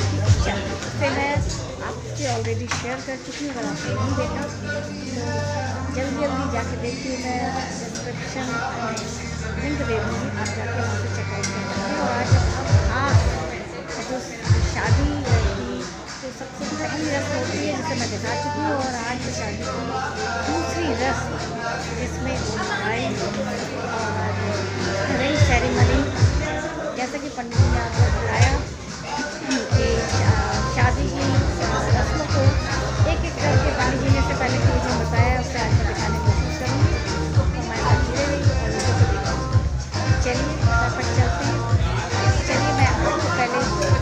की इच्छा से मैं आपसे ऑलरेडी शेयर कर चुकी हूँ। अगर आपने नहीं देखा तो जल्दी जल्दी जाके देखिए। मैं डिस्क्रिप्शन में लिंक दे दूँगी, आप जाके वहाँ से चेकआउट कर सकते हैं। और आज अब ख़ास जो शादी की तो सबसे पहली रस्म होती है जिसे मैं दिखा चुकी हूँ, और आज शादी की दूसरी रस्म जिसमें भाई और रिंग सेरेमनी, जैसा कि पंडित जी ने आपको बताया कि शादी की रस्मों को एक एक करके पंडित जी ने से पहले की जो बताया उससे आज मैं दिखाने की कोशिश करूँगी। तो हमारे साथ जुड़े रहिए और वीडियो को देखिए। चलिए फटाफट चलते हैं। चलिए मैं आपको पहले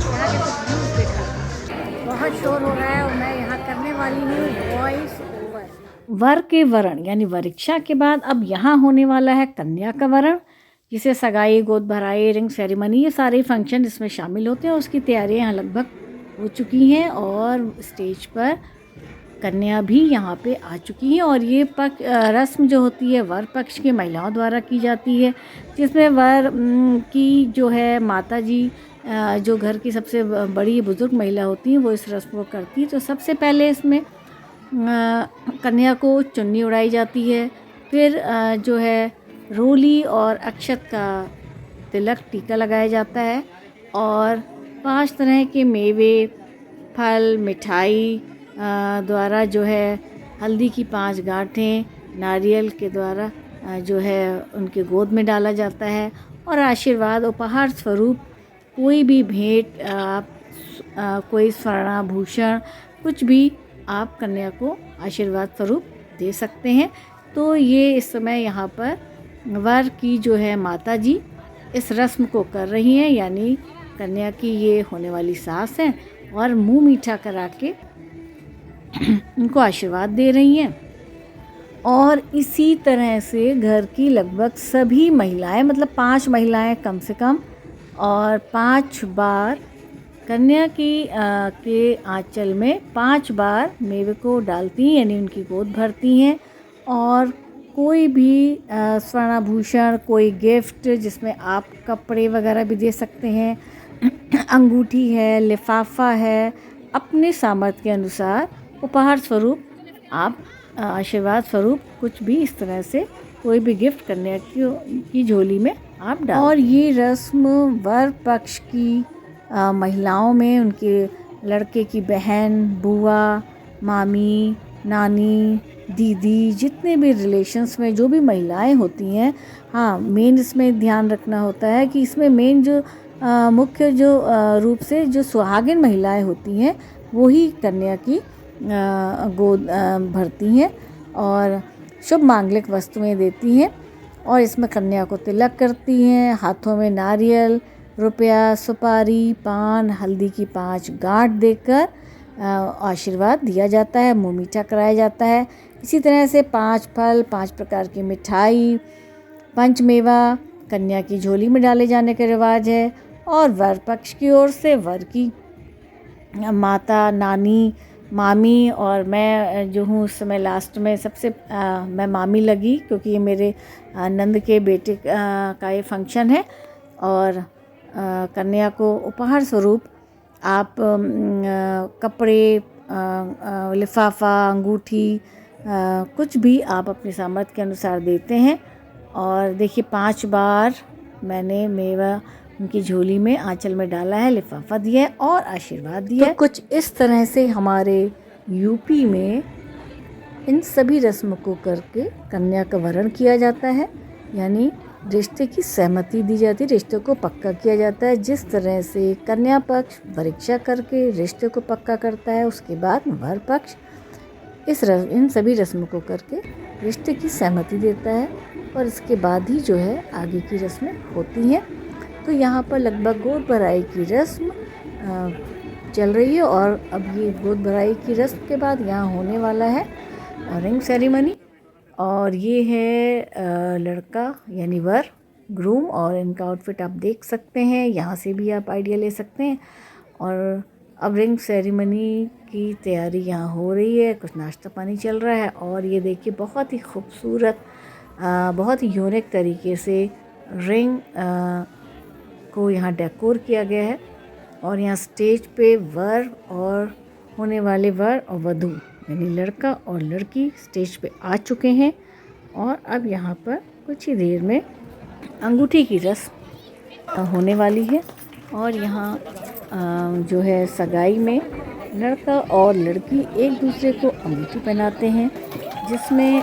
यहाँ के कुछ व्यूज़ दिखाती हूँ। बहुत शोर हो रहा है और मैं यहाँ करने वाली हूँ वॉइस ओवर। वर के वरण यानी वरीक्षा के बाद अब यहाँ होने वाला है कन्या का वरण, जिसे सगाई, गोद भराई, रिंग सेरेमनी, ये सारे फंक्शन इसमें शामिल होते हैं। उसकी तैयारियां यहाँ लगभग हो चुकी हैं और स्टेज पर कन्या भी यहाँ पे आ चुकी है। और ये रस्म जो होती है वर पक्ष की महिलाओं द्वारा की जाती है, जिसमें वर की जो है माता जी जो घर की सबसे बड़ी बुजुर्ग महिला होती हैं वो इस रस्म को करती है। तो सबसे पहले इसमें कन्या को चुन्नी उड़ाई जाती है, फिर जो है रोली और अक्षत का तिलक टीका लगाया जाता है, और 5 तरह के मेवे, फल, मिठाई द्वारा जो है हल्दी की 5 गांठें नारियल के द्वारा जो है उनके गोद में डाला जाता है। और आशीर्वाद उपहार स्वरूप कोई भी भेंट, कोई स्वर्णाभूषण, कुछ भी आप कन्या को आशीर्वाद स्वरूप दे सकते हैं। तो ये इस समय यहाँ पर वर की जो है माता जी इस रस्म को कर रही हैं, यानी कन्या की ये होने वाली सास हैं, और मुंह मीठा करा के उनको आशीर्वाद दे रही हैं। और इसी तरह से घर की लगभग सभी महिलाएं, मतलब 5 महिलाएं कम से कम, और 5 बार कन्या की के आंचल में 5 बार मेवे को डालती हैं, यानी उनकी गोद भरती हैं। और कोई भी स्वर्णाभूषण, कोई गिफ्ट जिसमें आप कपड़े वगैरह भी दे सकते हैं, अंगूठी है, लिफाफा है, अपने सामर्थ्य के अनुसार उपहार स्वरूप आप आशीर्वाद स्वरूप कुछ भी इस तरह से कोई भी गिफ्ट कन्या की झोली में आप डाल। और ये रस्म वर पक्ष की महिलाओं में उनके लड़के की बहन, बुआ, मामी, नानी, दीदी, जितने भी रिलेशंस में जो भी महिलाएं होती हैं, हाँ मेन इसमें ध्यान रखना होता है कि इसमें मेन जो मुख्य जो रूप से जो सुहागिन महिलाएं होती हैं वही कन्या की गोद भरती हैं और शुभ मांगलिक वस्तुएं देती हैं। और इसमें कन्या को तिलक करती हैं, हाथों में नारियल, रुपया, सुपारी, पान, हल्दी की 5 गांठ देकर आशीर्वाद दिया जाता है, मुँह मीठा कराया जाता है। इसी तरह से 5 फल, 5 प्रकार की मिठाई, पंचमेवा कन्या की झोली में डाले जाने का रिवाज है। और वर पक्ष की ओर से वर की माता, नानी, मामी, और मैं जो हूँ उस समय लास्ट में सबसे मैं मामी लगी, क्योंकि ये मेरे नंद के बेटे का ये फंक्शन है। और कन्या को उपहार स्वरूप आप कपड़े, लिफाफा, अंगूठी, कुछ भी आप अपनी सामर्थ्य के अनुसार देते हैं। और देखिए 5 बार मैंने मेवा उनकी झोली में आंचल में डाला है, लिफाफा दिया है और आशीर्वाद दिया है। तो कुछ इस तरह से हमारे यूपी में इन सभी रस्मों को करके कन्या का वरण किया जाता है, यानी रिश्ते की सहमति दी जाती है, रिश्ते को पक्का किया जाता है। जिस तरह से कन्या पक्ष परीक्षा करके रिश्ते को पक्का करता है, उसके बाद वर पक्ष इन सभी रस्मों को करके रिश्ते की सहमति देता है, और इसके बाद ही जो है आगे की रस्में होती हैं। तो यहाँ पर लगभग गोद भराई की रस्म चल रही है, और अब ये गोद भराई की रस्म के बाद यहाँ होने वाला है रिंग सेरेमनी। और ये है लड़का यानी वर, ग्रूम, और इनका आउटफिट आप देख सकते हैं, यहाँ से भी आप आइडिया ले सकते हैं। और अब रिंग सेरेमनी की तैयारी यहाँ हो रही है, कुछ नाश्ता पानी चल रहा है। और ये देखिए बहुत ही खूबसूरत, बहुत ही यूनिक तरीके से रिंग को यहाँ डेकोर किया गया है। और यहाँ स्टेज पे वर और होने वाले वर और वधू यानी लड़का और लड़की स्टेज पे आ चुके हैं और अब यहाँ पर कुछ ही देर में अंगूठी की रस्म होने वाली है। और यहाँ जो है सगाई में लड़का और लड़की एक दूसरे को अंगूठी पहनाते हैं, जिसमें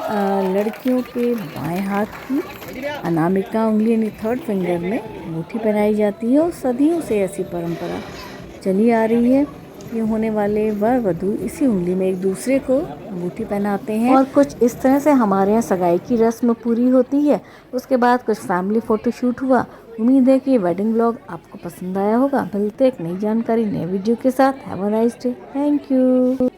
लड़कियों के बाएं हाथ की अनामिका उंगली यानी थर्ड फिंगर में अंगूठी पहनाई जाती है और सदियों से ऐसी परंपरा चली आ रही है। ये होने वाले वर वधू इसी उंगली में एक दूसरे को अंगूठी पहनाते हैं और कुछ इस तरह से हमारे यहाँ सगाई की रस्म पूरी होती है। उसके बाद कुछ फैमिली फ़ोटोशूट हुआ। उम्मीद है कि वेडिंग व्लॉग आपको पसंद आया होगा। मिलते एक नई जानकारी नए वीडियो के साथ। Have a nice day. Thank you.